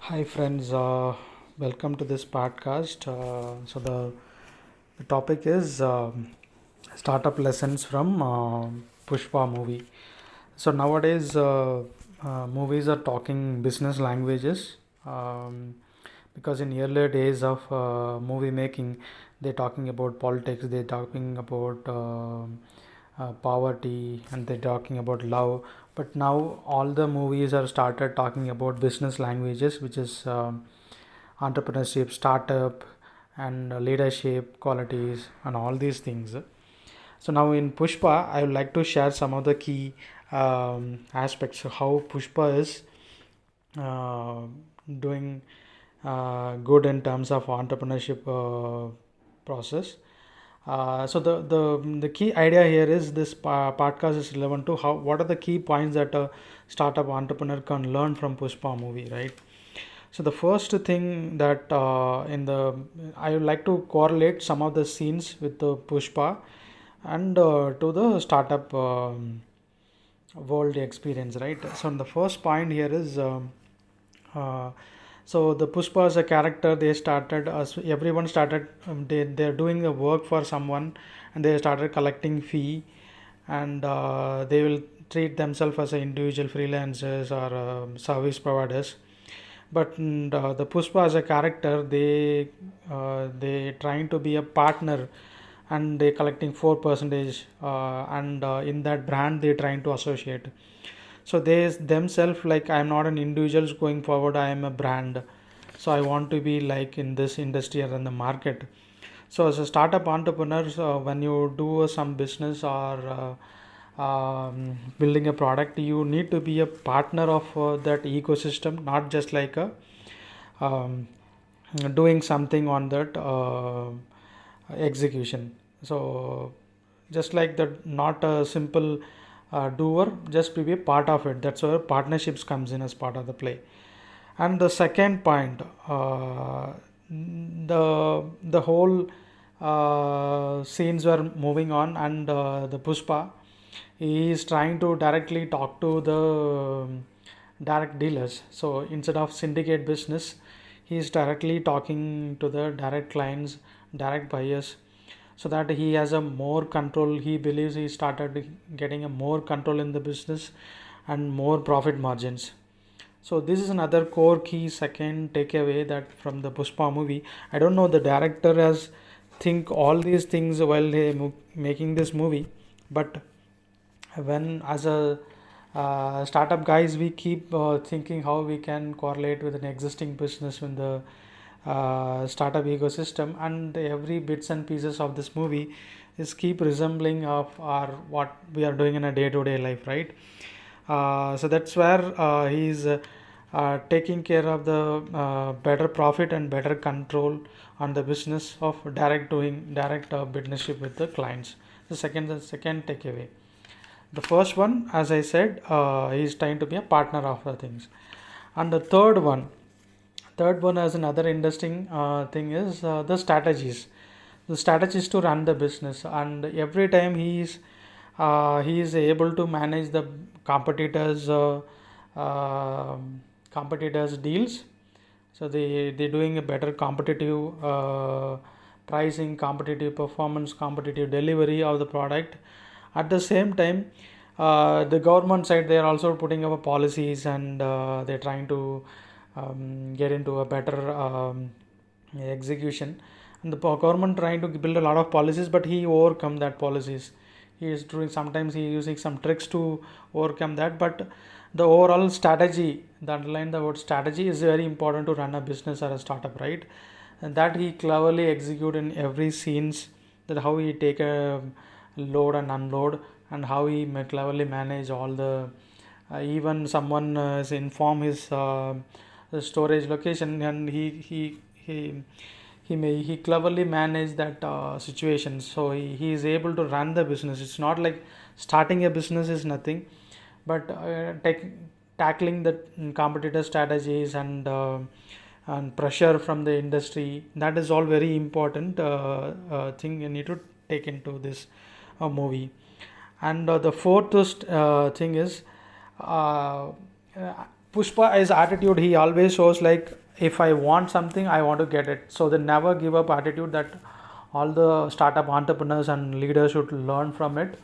Hi friends, welcome to this podcast. So the topic is startup lessons from Pushpa movie. So nowadays, movies are talking business languages, um, because in earlier days of movie making, they're talking about politics, they're talking about poverty, and they're talking about love. But now all the movies are started talking about business languages, which is entrepreneurship, startup, and leadership qualities, and all these things. So now in Pushpa, I would like to share some of the key aspects of how Pushpa is uh, doing good in terms of entrepreneurship process. So the key idea here is this podcast is relevant to how what are the key points that a startup entrepreneur can learn from Pushpa movie, right? So the first thing that in the I would like to correlate some of the scenes with the Pushpa and to the startup world experience, right? So the first point here is uh, so the Pushpa as a character, they started as everyone started they're doing the work for someone, and they started collecting fee, and they will treat themselves as a individual freelancers or service providers. But the Pushpa as a character, they trying to be a partner, and they collecting 4 percentage, and in that brand they trying to associate. So they themselves like, I'm not an individual going forward, I am a brand. So I want to be like in this industry or in the market. So as a startup entrepreneur, when you do some business or building a product, you need to be a partner of that ecosystem, not just like a um, doing something on that execution. So just like that, not a simple doer, just to be a part of it. That's where partnerships comes in as part of the play. And the second point, the whole scenes were moving on, and the Pushpa, he is trying to directly talk to the direct dealers. So instead of syndicate business, he is directly talking to the direct clients, direct buyers, so that he has a more control. He believes he started getting a more control in the business and more profit margins. So this is another core key second takeaway that from the Pushpa movie. I don't know the director has think all these things while they making this movie, but when as a startup guys, we keep thinking how we can correlate with an existing business in the startup ecosystem, and every bits and pieces of this movie is keep resembling of our what we are doing in a day-to-day life, right? So that's where he's taking care of the better profit and better control on the business of direct business with the clients. The second takeaway. The first one, as I said, he is trying to be a partner of the things. And the third one as another interesting thing is the strategies to run the business. And every time he is able to manage the competitors uh, competitors deals. So they doing a better competitive pricing, competitive performance, competitive delivery of the product. At the same time, the government side, they are also putting up policies, and they're trying to get into a better execution. And the government trying to build a lot of policies, but he overcome that policies. He is doing, sometimes he using some tricks to overcome that. But the overall strategy, the underline the word strategy, is very important to run a business or a startup, right? And that he cleverly execute in every scenes, that how he take a load and unload, and how he may cleverly manage all the even someone is inform his storage location, and he cleverly manage that situation. So he is able to run the business. It's not like starting a business is nothing, but tackling the competitor strategies and pressure from the industry, that is all very important thing you need to take into this movie. And the fourth thing is uh, uh, Pushpa, his attitude, he always shows like, if I want something, I want to get it. So the never give up attitude that all the startup entrepreneurs and leaders should learn from it.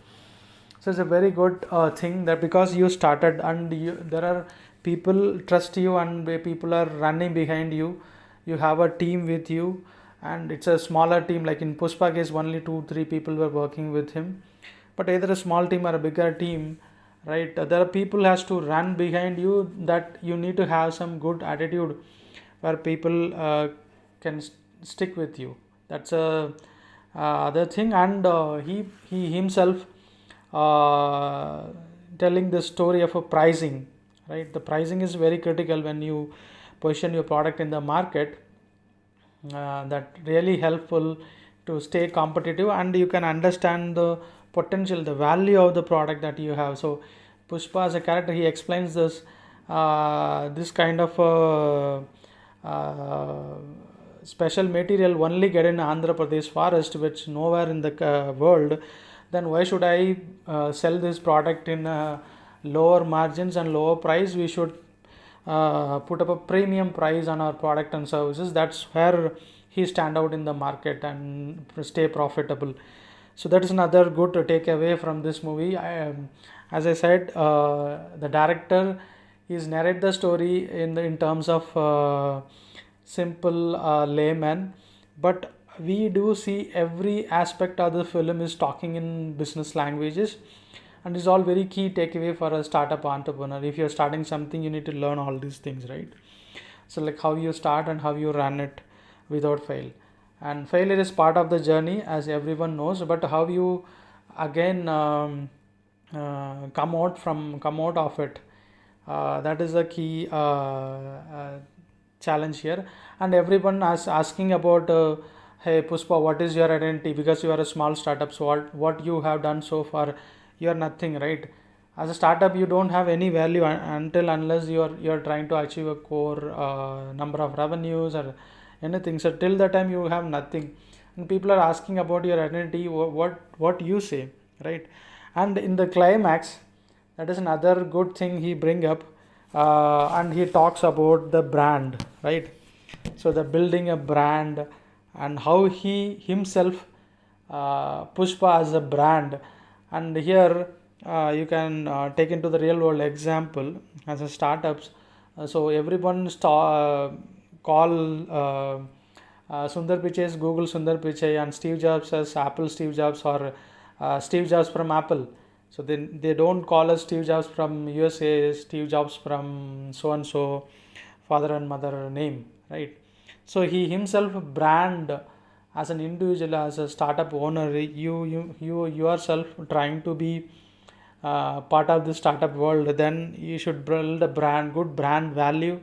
So it's a very good thing, that because you started and there are people trust you and people are running behind you. You have a team with you, and it's a smaller team. Like in Pushpa case, only 2 3 people were working with him. But either a small team or a bigger team, right? There are people has to run behind you, that you need to have some good attitude where people can stick with you. That's a other thing. And he himself uh, telling the story of a pricing, right? The pricing is very critical when you position your product in the market. That really helpful to stay competitive, and you can understand the potential, the value of the product that you have. So Pushpa as a character, he explains this kind of uh, special material only get in Andhra Pradesh forest, which nowhere in the world. Then why should I sell this product in lower margins and lower price? We should put up a premium price on our product and services. That's where he stand out in the market and stay profitable. So that is another good takeaway from this movie. As I said, the director is narrate the story in terms of simple layman, but we do see every aspect of the film is talking in business languages, and it's all very key takeaway for a startup entrepreneur. If you're starting something, you need to learn all these things, right? So like how you start and how you run it without fail. And failure is part of the journey, as everyone knows, but how you again come out of it, that is the key challenge here. And everyone is asking about, hey Pushpa, what is your identity? Because you are a small startup, so what you have done so far? You are nothing, right? As a startup, you don't have any value until unless you're trying to achieve a core number of revenues or anything. So till the time you have nothing, and people are asking about your identity, what you say, right? And in the climax, that is another good thing he bring up, and he talks about the brand, right? So the building a brand, and how he himself Pushpa as a brand. And here you can take into the real world example as a startups. So everyone call Sundar Pichai as Google Sundar Pichai, and Steve Jobs as Apple Steve Jobs, or Steve Jobs from Apple. So they don't call us Steve Jobs from USA, Steve Jobs from so and so father and mother name, right? So he himself brand as an individual, as a startup owner. You yourself trying to be part of the startup world, then you should build a brand, good brand value.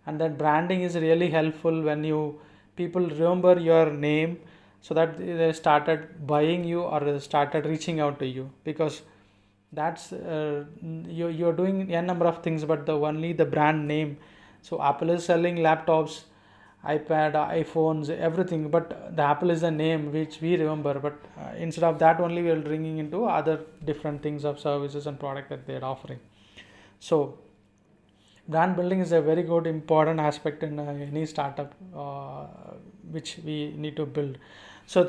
And that branding is really helpful when you people remember your name, so that they started buying you or they started reaching out to you. Because that's you're doing a number of things, but the only the brand name. So Apple is selling laptops, iPad, iPhones, everything, but the Apple is the name which we remember. But instead of that, only we are bringing into other different things of services and product that they are offering. So brand building is a very good important aspect in any startup which we need to build. So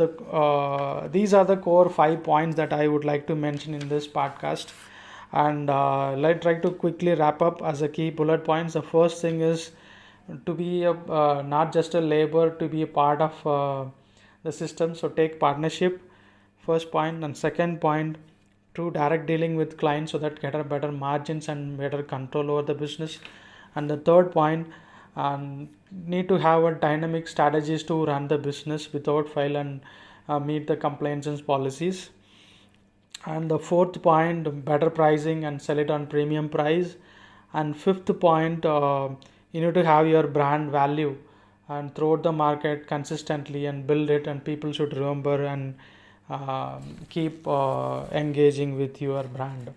these are the core 5 points that I would like to mention in this podcast. And let's try to quickly wrap up as a key bullet points. The first thing is to be not just a labor, to be a part of the system. So take partnership, first point. And second point, to direct dealing with clients, so that get a better margins and better control over the business. And the third point, need to have a dynamic strategies to run the business without fail, and meet the compliance and policies. And the fourth point, better pricing and sell it on premium price. And fifth point, you need to have your brand value and throughout the market consistently and build it, and people should remember and keep engaging with your brand.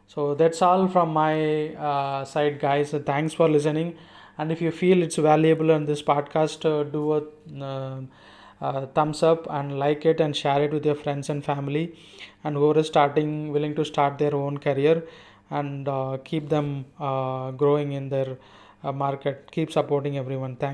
So that's all from my side, guys. Thanks for listening. And if you feel it's valuable in this podcast, do a thumbs up and like it and share it with your friends and family, and who are willing to start their own career. and keep them growing in their market. Keep supporting everyone. Thank